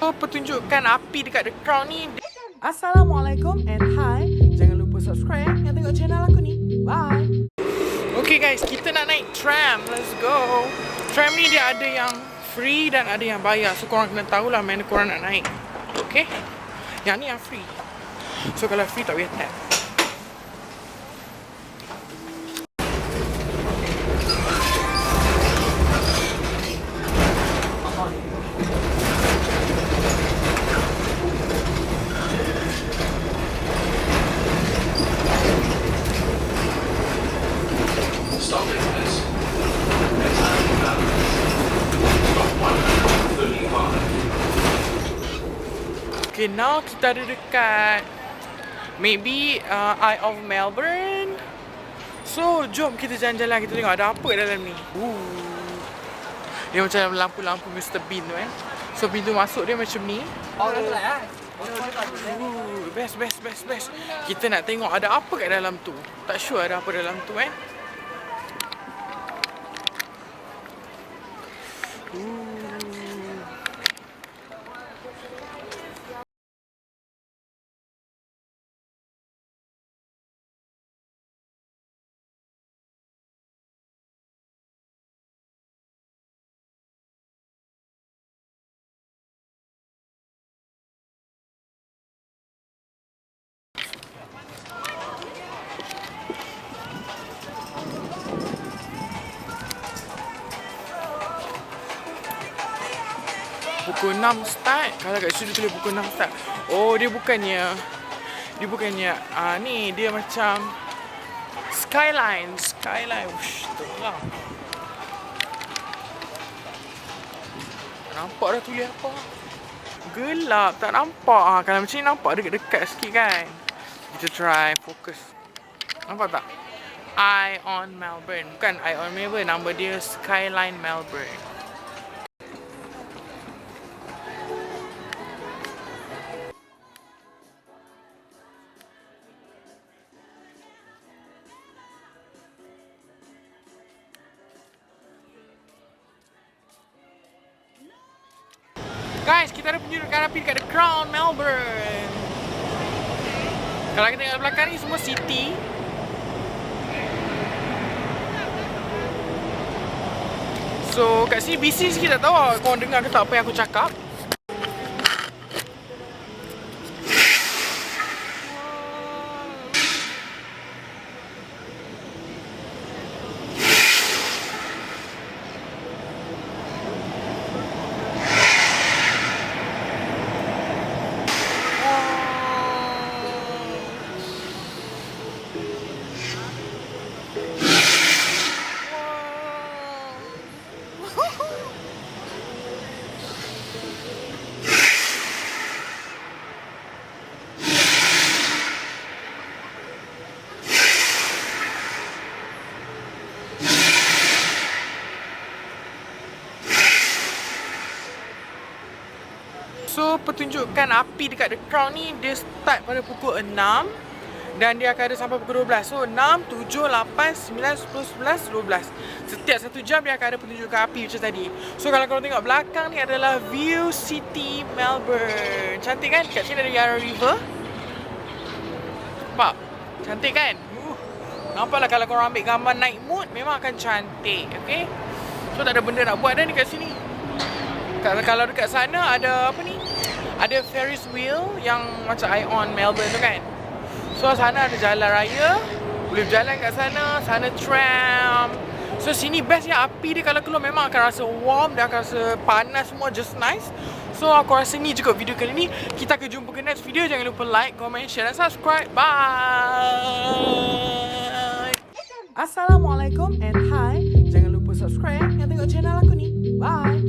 Pertunjukan api dekat The Crown ni. Assalamualaikum and hi. Jangan lupa subscribe yang tengok channel aku ni. Bye. Okay guys, kita nak naik tram. Let's go. Tram ni dia ada yang free dan ada yang bayar. So korang kena tahulah mana korang nak naik. Okay? Yang ni yang free. So kalau free tak payah tap. Okay, now kita ada dekat maybe Eye of Melbourne. So, jom kita jalan-jalan, kita tengok ada apa kat dalam ni. Dia macam lampu-lampu Mr. Bean tu So, pintu masuk dia macam ni. Best. Kita nak tengok ada apa kat dalam tu. Tak sure ada apa dalam tu Pukul 6 start. Kalau kat situ tulis pukul 6 start. Oh, dia bukannya ni dia macam Skyline. Ush, tolong. Tak nampak dah tulis apa. Gelap, tak nampak. Kalau macam ni nampak dekat-dekat sikit kan. Kita try fokus. Nampak tak? Eye on Melbourne. Bukan Eye on Melbourne, nama dia Skyline Melbourne. Guys, kita ada penunjukan api dekat The Crown Melbourne. Kalau kita tengok belakang ni semua city. So kat sini busy sikit, tak tahu korang dengar ke tak apa yang aku cakap. So, pertunjukan api dekat The Crown ni dia start pada pukul 6 dan dia akan ada sampai pukul 12. So, 6, 7, 8, 9, 10, 11, 12. Setiap 1 jam dia akan ada pertunjukan api macam tadi. So, kalau korang tengok belakang ni adalah view city Melbourne. Cantik kan? Kat sini ada Yarra River. Nampak? Cantik kan? Nampaklah kalau korang ambil gambar night mode memang akan cantik. Okay? So, tak ada benda nak buat dah ni kat sini. Kalau dekat sana ada apa ni? Ada Ferris wheel yang macam Eye on Melbourne tu kan. So sana ada jalan raya, boleh berjalan kat sana. Sana tram. So sini bestnya api dia kalau keluar memang akan rasa warm, dia akan rasa panas semua, just nice. So aku rasa ni juga video kali ni. Kita akan jumpa ke next video. Jangan lupa like, comment, share dan subscribe. Bye. Assalamualaikum and hi. Jangan lupa subscribe yang tengok channel aku ni. Bye.